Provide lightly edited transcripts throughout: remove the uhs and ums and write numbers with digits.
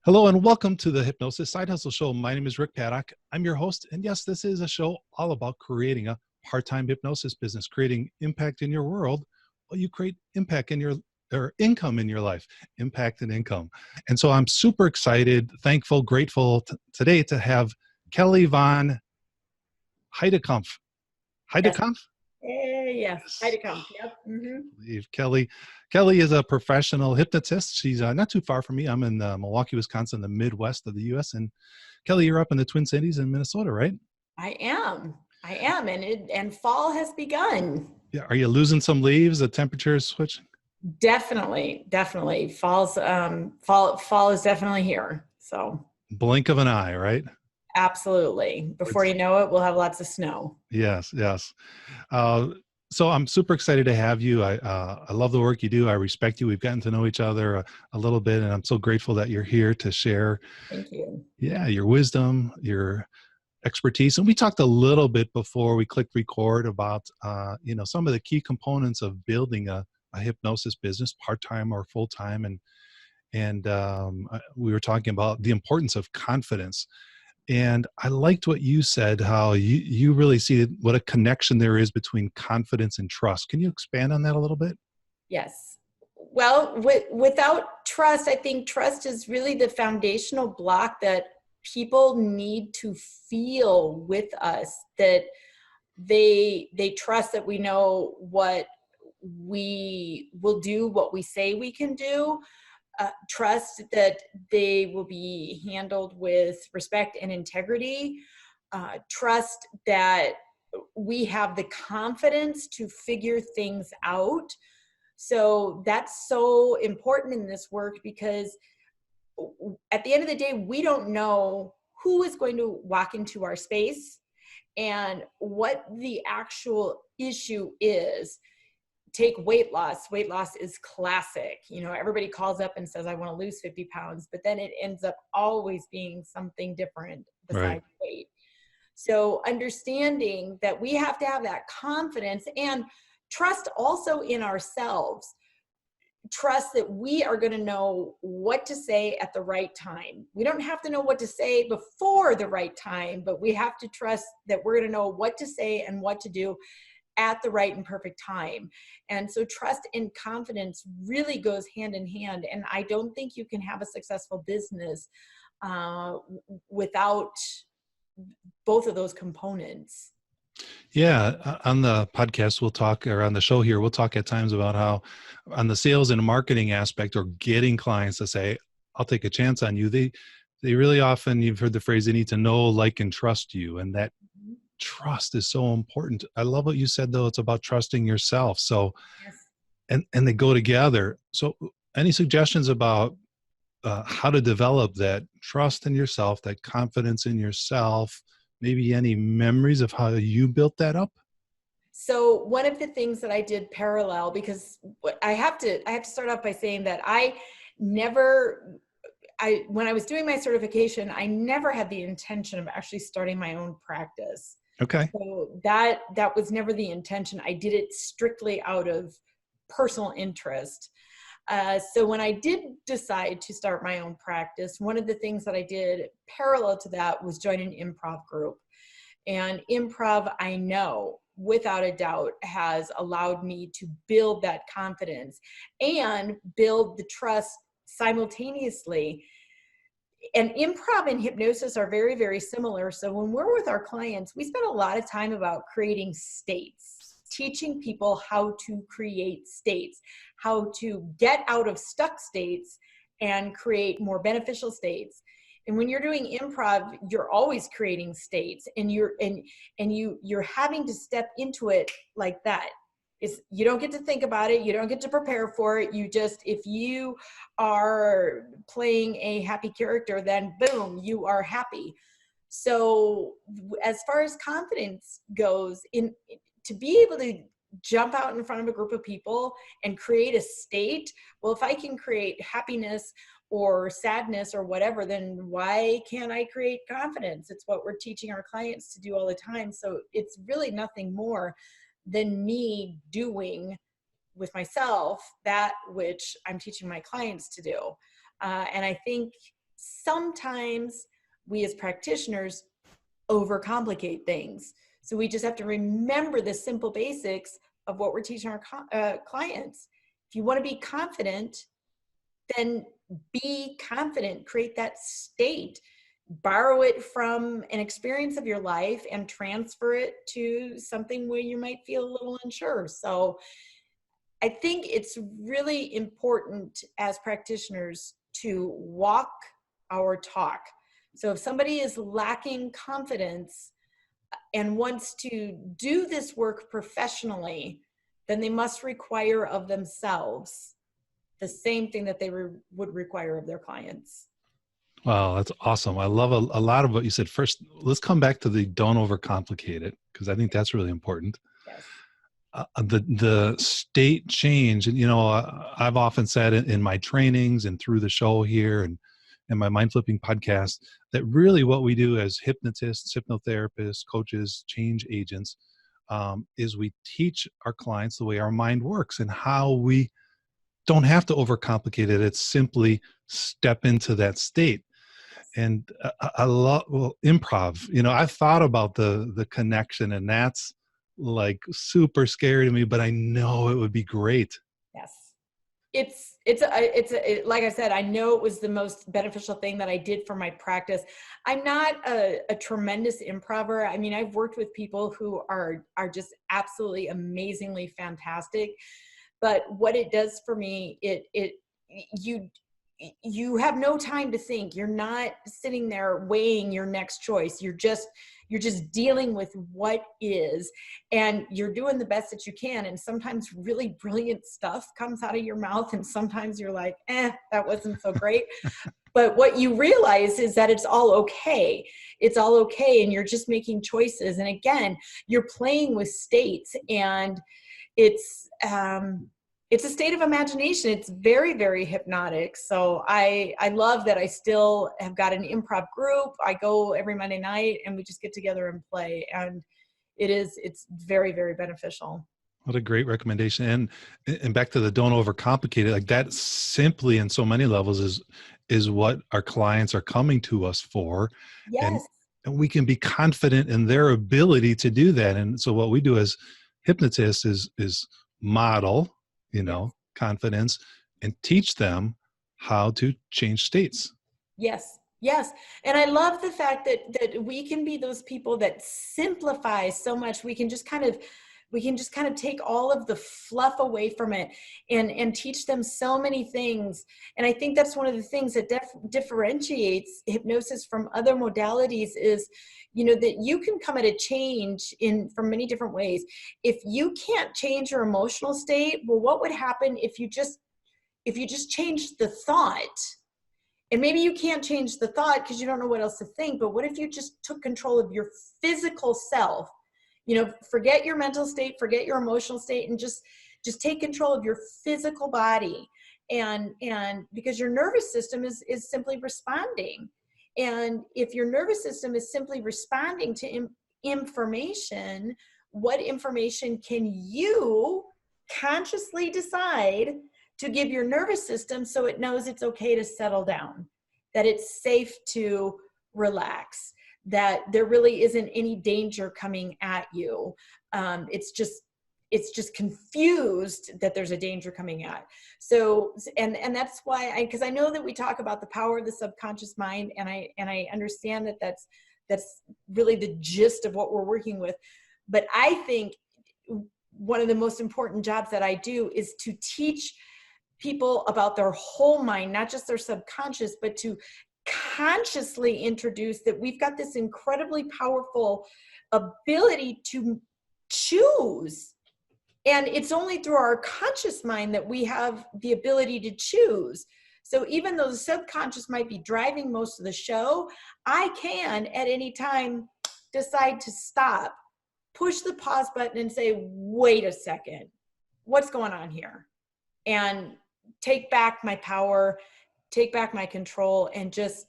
Hello and welcome to the Hypnosis Side Hustle Show. My name is Rick Paddock. I'm your host. And yes, this is a show all about creating a part-time hypnosis business, creating impact in your world. Well, you create impact in your or income in your life, impact and income. And so I'm super excited, thankful, grateful today to have Kelli von Heydekampf. Yes. Heydekampf? Yes. Yes. Heydekampf. Yep. I believe Kelli is a professional hypnotist. She's not too far from me. I'm in Milwaukee, Wisconsin, the Midwest of the U.S. And Kelli, you're up in the Twin Cities in Minnesota, right? I am. And fall has begun. Yeah. Are you losing some leaves? The temperature is switching? Definitely. Fall is definitely here. So Blink of an eye, right? absolutely. Before you know it, we'll have lots of snow. Yes. Uh, so I'm super excited to have you. I love the work you do. I respect you. We've gotten to know each other a little bit, and I'm so grateful that you're here to share. Thank you. Yeah, your wisdom, your expertise. And we talked a little bit before we clicked record about some of the key components of building a hypnosis business, part-time or full-time, and we were talking about the importance of confidence. And I liked what you said, how you really see what a connection there is between confidence and trust. Can you expand on that a little bit? Yes. Well, without trust, I think trust is really the foundational block that people need to feel with us, that they trust that we know what we will do, what we say we can do, trust that they will be handled with respect and integrity, trust that we have the confidence to figure things out. So that's so important in this work, because at the end of the day, we don't know who is going to walk into our space and what the actual issue is. Take weight loss. Weight loss is classic. Everybody calls up and says, I want to lose 50 pounds, but then it ends up always being something different besides weight. So understanding that we have to have that confidence and trust also in ourselves. Trust that we are going to know what to say at the right time. We don't have to know what to say before the right time, but we have to trust that we're going to know what to say and what to do at the right and perfect time. And so trust and confidence really goes hand in hand. And I don't think you can have a successful business without both of those components. Yeah, on the podcast, we'll talk, or on the show here, we'll talk at times about how on the sales and marketing aspect, or getting clients to say, I'll take a chance on you. They really often, you've heard the phrase, they need to know, like, and trust you. And that trust is so important. I love what you said, though. It's about trusting yourself. So, Yes. and they go together. So any suggestions about how to develop that trust in yourself, that confidence in yourself, maybe any memories of how you built that up? So one of the things that I did parallel, because I have to start off by saying that when I was doing my certification, I never had the intention of actually starting my own practice. Okay. So that was never the intention. I did it strictly out of personal interest. So when I did decide to start my own practice, one of the things that I did parallel to that was join an improv group. And improv, I know, without a doubt, has allowed me to build that confidence and build the trust simultaneously. And improv and hypnosis are very, very similar. So when we're with our clients, we spend a lot of time about creating states, teaching people how to create states, how to get out of stuck states and create more beneficial states. And when you're doing improv, you're always creating states, and you're having to step into it like that. You don't get to think about it. You don't get to prepare for it. If you are playing a happy character, then boom, you are happy. So as far as confidence goes, to be able to jump out in front of a group of people and create a state, well, if I can create happiness or sadness or whatever, then why can't I create confidence? It's what we're teaching our clients to do all the time. So it's really nothing more than me doing with myself that which I'm teaching my clients to do. And I think sometimes we as practitioners overcomplicate things. So we just have to remember the simple basics of what we're teaching our clients. If you want to be confident, then be confident, create that state, borrow it from an experience of your life and transfer it to something where you might feel a little unsure. So I think it's really important as practitioners to walk our talk. So if somebody is lacking confidence and wants to do this work professionally, then they must require of themselves the same thing that they would require of their clients. Wow, that's awesome. I love a lot of what you said. First, let's come back to the don't overcomplicate it, because I think that's really important. Yes. The state change, and I've often said in my trainings and through the show here and my mind flipping podcast, that really what we do as hypnotists, hypnotherapists, coaches, change agents, is we teach our clients the way our mind works and how we don't have to overcomplicate it. It's simply step into that state. And I love improv. I've thought about the connection, and that's like super scary to me, but I know it would be great. Yes. Like I said, I know it was the most beneficial thing that I did for my practice. I'm not a tremendous improver. I mean, I've worked with people who are just absolutely amazingly fantastic, but what it does for me, you have no time to think. You're not sitting there weighing your next choice. You're just dealing with what is, and you're doing the best that you can. And sometimes really brilliant stuff comes out of your mouth, and sometimes you're like, that wasn't so great. But what you realize is that it's all okay. It's all okay, and you're just making choices. And again, you're playing with states, and it's a state of imagination. It's very, very hypnotic. So I love that I still have got an improv group. I go every Monday night and we just get together and play. And it's very, very beneficial. What a great recommendation. And back to the don't overcomplicate it. Like that simply in so many levels is what our clients are coming to us for. Yes. And we can be confident in their ability to do that. And so what we do as hypnotists is model, confidence, and teach them how to change states. Yes. Yes. And I love the fact that we can be those people that simplify so much. We can just kind of take all of the fluff away from it and teach them so many things. And I think that's one of the things that differentiates hypnosis from other modalities is, that you can come at a change from many different ways. If you can't change your emotional state, well, what would happen if you just changed the thought? And maybe you can't change the thought because you don't know what else to think, but what if you just took control of your physical self? Forget your mental state, forget your emotional state, and just take control of your physical body. And because your nervous system is simply responding. And if your nervous system is simply responding to information, what information can you consciously decide to give your nervous system so it knows it's okay to settle down, that it's safe to relax, that there really isn't any danger coming at you. It's just confused that there's a danger coming at. So, and that's why because I know that we talk about the power of the subconscious mind, and I understand that that's really the gist of what we're working with. But I think one of the most important jobs that I do is to teach people about their whole mind, not just their subconscious, but to consciously introduce that we've got this incredibly powerful ability to choose. And it's only through our conscious mind that we have the ability to choose. So even though the subconscious might be driving most of the show, I can at any time decide to stop, push the pause button and say, wait a second, what's going on here? And take back my power, take back my control, and just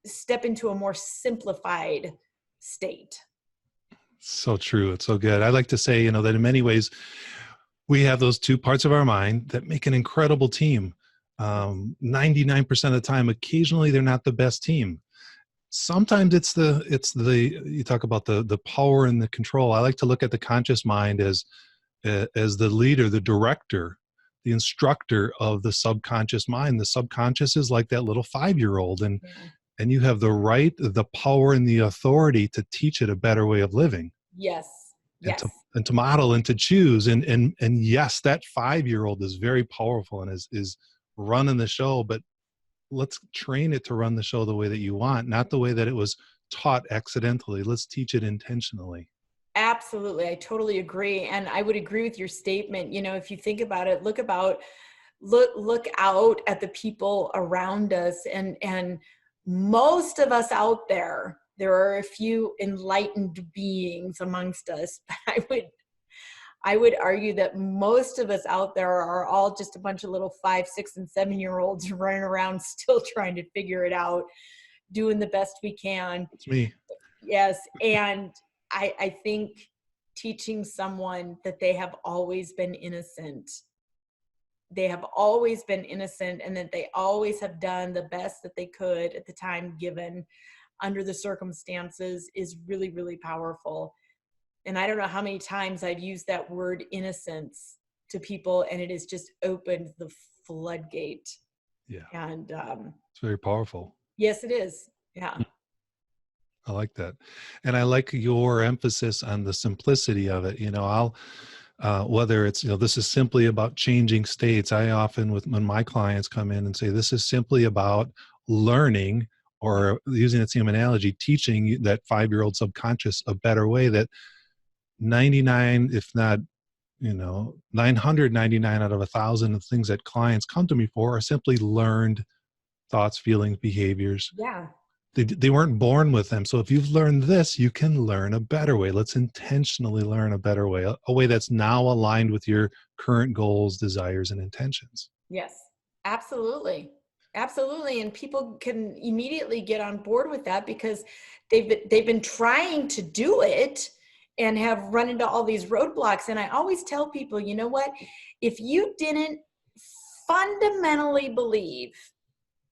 step into a more simplified state. So true. It's so good. I like to say, that in many ways, we have those two parts of our mind that make an incredible team. 99% of the time. Occasionally they're not the best team. Sometimes it's the you talk about the power and the control. I like to look at the conscious mind as the leader, the director, the instructor of the subconscious mind. The subconscious is like that little 5-year-old, Yeah. and you have the right, the power, and the authority to teach it a better way of living, Yes. and Yes. to model and to choose. And yes, that 5-year-old is very powerful and is running the show, but let's train it to run the show the way that you want, not the way that it was taught accidentally. Let's teach it intentionally. Absolutely. I totally agree. And I would agree with your statement. You know, if you think about it, look out at the people around us, and most of us out there are a few enlightened beings amongst us, but I would argue that most of us out there are all just a bunch of little 5, 6, and 7-year-olds running around still trying to figure it out, doing the best we can. It's me. Yes. And I think teaching someone that they have always been innocent, and that they always have done the best that they could at the time given under the circumstances is really, really powerful. And I don't know how many times I've used that word innocence to people, and it has just opened the floodgate. Yeah, And it's very powerful. yes, it is. Yeah. I like that. And I like your emphasis on the simplicity of it. I'll, whether it's, this is simply about changing states. I often, when my clients come in and say, this is simply about learning, or using that same analogy, teaching that 5-year-old subconscious a better way, that 99, if not, 999 out of 1,000 of things that clients come to me for are simply learned thoughts, feelings, behaviors. Yeah. They weren't born with them. So if you've learned this, you can learn a better way. Let's intentionally learn a better way, a way that's now aligned with your current goals, desires, and intentions. Yes, absolutely. Absolutely. And people can immediately get on board with that because they've been trying to do it and have run into all these roadblocks. And I always tell people, you know what? If you didn't fundamentally believe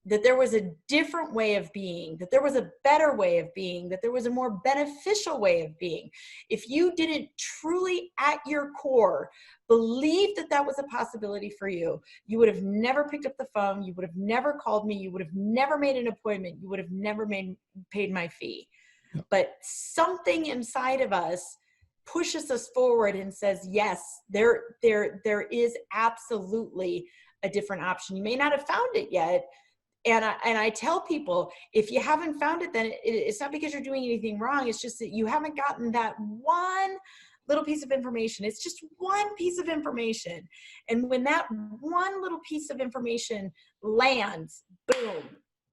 that there was a different way of being, that there was a better way of being, that there was a more beneficial way of being, if you didn't truly at your core believe that that was a possibility for you, you would have never picked up the phone, you would have never called me, you would have never made an appointment, you would have never paid my fee. Yep. But something inside of us pushes us forward and says, yes, there is absolutely a different option. You may not have found it yet. And I tell people, if you haven't found it, then it's not because you're doing anything wrong. It's just that you haven't gotten that one little piece of information. It's just one piece of information. And when that one little piece of information lands, boom,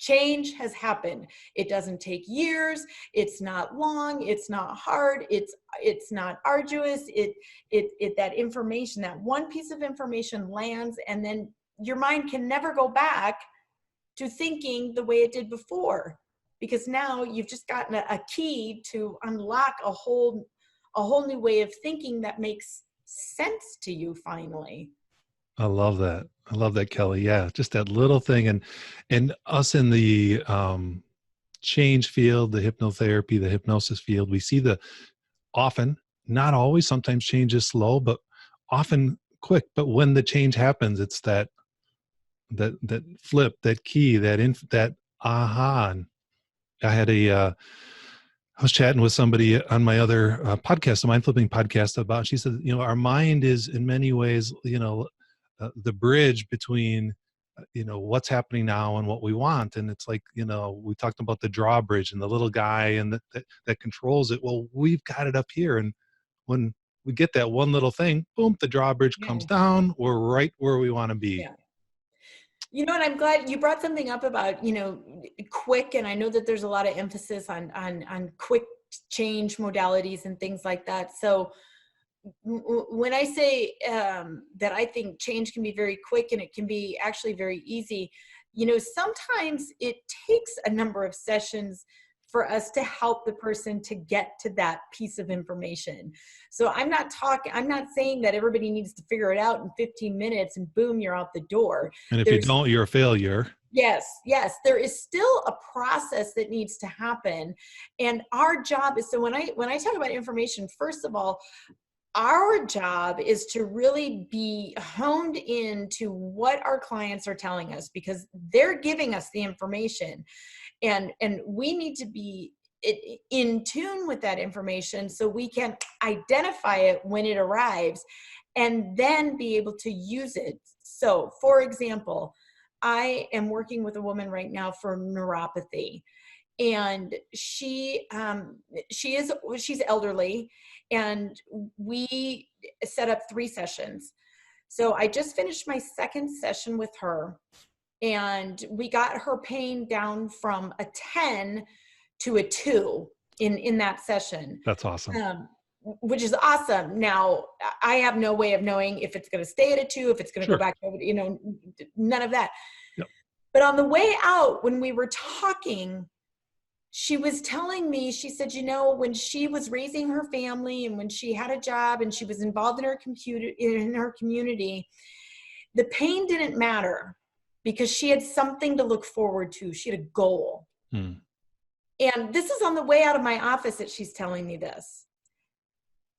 change has happened. It doesn't take years. It's not long. It's not hard. It's not arduous. That information, that one piece of information lands, and then your mind can never go back to thinking the way it did before, because now you've just gotten a key to unlock a whole new way of thinking that makes sense to you finally. I love that. I love that, Kelly. Yeah, just that little thing. And us in the change field, the hypnotherapy, the hypnosis field, we see often, not always, sometimes change is slow, but often quick. But when the change happens, it's that flip, that key, that aha. And I had I was chatting with somebody on my other podcast, the mind flipping podcast, about, she said, our mind is in many ways, the bridge between, what's happening now and what we want. And it's like, we talked about the drawbridge and the little guy and that controls it. Well, we've got it up here. And when we get that one little thing, boom, the drawbridge comes Yeah. down. We're right where we want to be. Yeah. And I'm glad you brought something up about, quick. And I know that there's a lot of emphasis on quick change modalities and things like that. So when I say that I think change can be very quick and it can be actually very easy, sometimes it takes a number of sessions for us to help the person to get to that piece of information. So I'm not saying that everybody needs to figure it out in 15 minutes and boom, you're out the door. And if you There's don't, you're a failure. Yes, yes. There is still a process that needs to happen. And our job is, so when I talk about information, first of all, our job is to really be honed into what our clients are telling us, because they're giving us the information, and we need to be in tune with that information so we can identify it when it arrives and then be able to use it. So for example, I am working with a woman right now for neuropathy, and she's elderly, and we set up 3 sessions. So I just finished my second session with her, and we got her pain down from a 10 to a 2 in that session. That's awesome. Which is awesome. Now, I have no way of knowing if it's going to stay at a 2, if it's going to Sure. go back over, none of that. Yep. But on the way out, when we were talking, she was telling me, she said, when she was raising her family and when she had a job and she was involved in her community, the pain didn't matter because she had something to look forward to. She had a goal. And this is on the way out of my office that she's telling me this.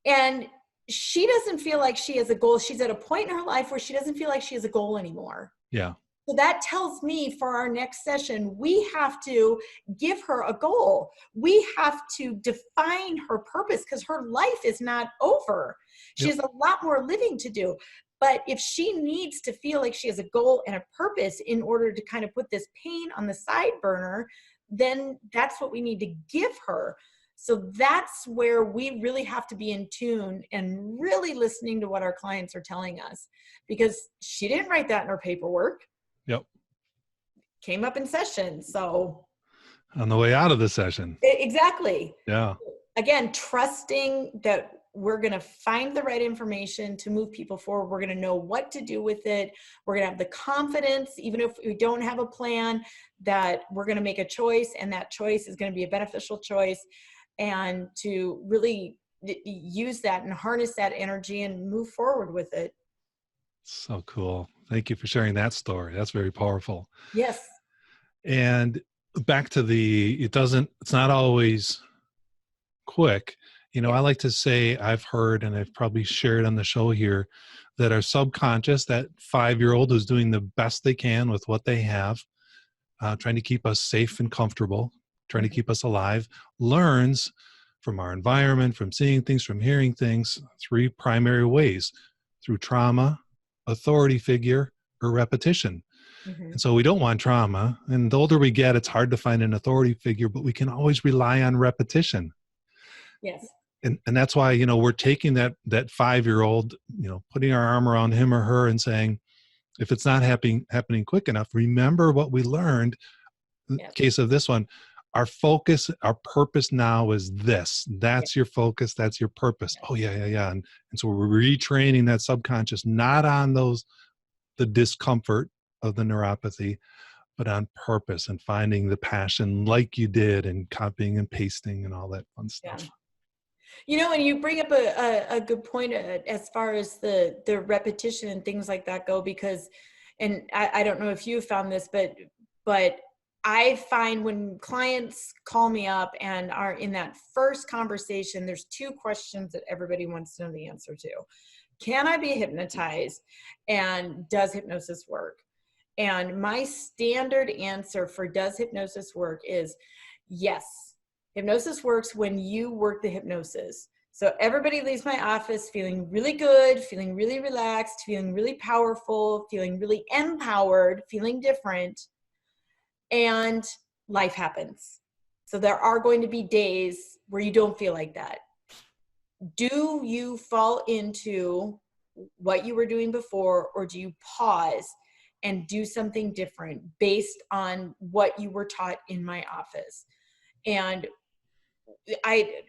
And she doesn't feel like she has a goal. She's at a point in her life where she doesn't feel like she has a goal anymore. Yeah. So that tells me for our next session, we have to give her a goal. We have to define her purpose, because her life is not over. She has a lot more living to do. But if she needs to feel like she has a goal and a purpose in order to kind of put this pain on the side burner, then that's what we need to give her. So that's where we really have to be in tune and really listening to what our clients are telling us, because she didn't write that in her paperwork. Yep. Came up in session. So on the way out of the session. Exactly. Yeah. Again, trusting that we're going to find the right information to move people forward. We're going to know what to do with it. We're going to have the confidence, even if we don't have a plan, that we're going to make a choice, and that choice is going to be a beneficial choice, and to really use that and harness that energy and move forward with it. So cool. Thank you for sharing that story. That's very powerful. Yes. And back to it's not always quick. I like to say, I've heard, and I've probably shared on the show here, that our subconscious, that 5-year-old who's doing the best they can with what they have, trying to keep us safe and comfortable, trying to keep us alive, learns from our environment, from seeing things, from hearing things, 3 primary ways: through trauma, authority figure, or repetition. And so we don't want trauma. And the older we get, it's hard to find an authority figure, but we can always rely on repetition. Yes. And that's why, we're taking that 5-year-old, putting our arm around him or her and saying, if it's not happening quick enough, remember what we learned. In the case of this one, our focus, our purpose now is this. That's your focus. That's your purpose. Oh, yeah. And so we're retraining that subconscious, not on the discomfort of the neuropathy, but on purpose and finding the passion like you did, and copying and pasting and all that fun stuff. Yeah. And you bring up a good point as far as the repetition and things like that go, because, and I don't know if you found this, but I find when clients call me up and are in that first conversation, there's 2 questions that everybody wants to know the answer to. Can I be hypnotized? And does hypnosis work? And my standard answer for does hypnosis work is yes. Hypnosis works when you work the hypnosis. So everybody leaves my office feeling really good, feeling really relaxed, feeling really powerful, feeling really empowered, feeling different. And life happens. So there are going to be days where you don't feel like that. Do you fall into what you were doing before, or do you pause and do something different based on what you were taught in my office? And I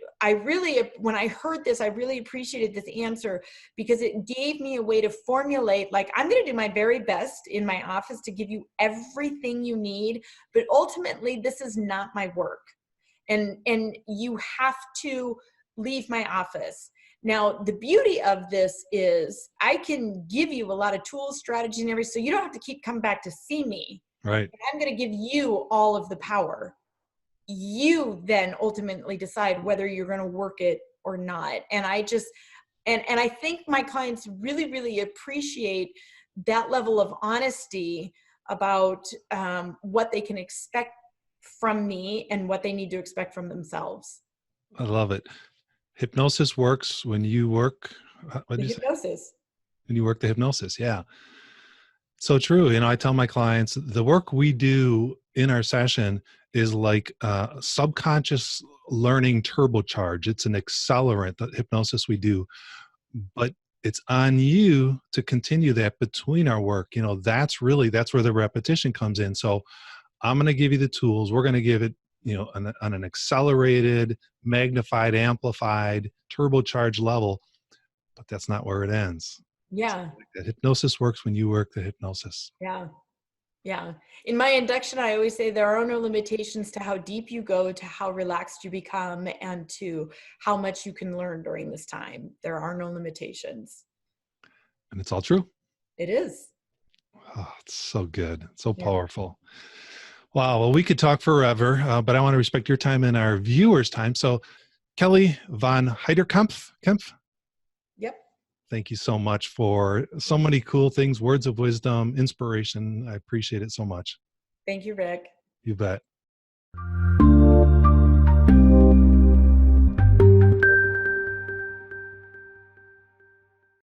really, when I heard this, I really appreciated this answer, because it gave me a way to formulate, like, I'm going to do my very best in my office to give you everything you need, but ultimately this is not my work. and you have to leave my office. Now, the beauty of this is I can give you a lot of tools, strategy, and everything, so you don't have to keep coming back to see me. Right. I'm going to give you all of the power. You then ultimately decide whether you're going to work it or not. And I just, and I think my clients really, really appreciate that level of honesty about what they can expect from me and what they need to expect from themselves. I love it. Hypnosis works when you work. What The did you say? hypnosis. When you work the hypnosis. Yeah. So true. You know, I tell my clients the work we do in our session is like subconscious learning turbocharge. It's an accelerant, the hypnosis we do, but it's on you to continue that between our work. You know, that's where the repetition comes in. So I'm going to give you the tools. We're going to give it, you know, on an accelerated, magnified, amplified, turbocharged level, but that's not where it ends. Yeah. That hypnosis works when you work the hypnosis. Yeah. Yeah. In my induction, I always say there are no limitations to how deep you go, to how relaxed you become, and to how much you can learn during this time. There are no limitations. And it's all true. It is. Oh, it's so good. So Yeah. powerful. Wow. Well, we could talk forever, but I want to respect your time and our viewers' time. So, Kelli von Heydekampf, Yep. thank you so much for so many cool things, words of wisdom, inspiration. I appreciate it so much. Thank you, Rick. You bet.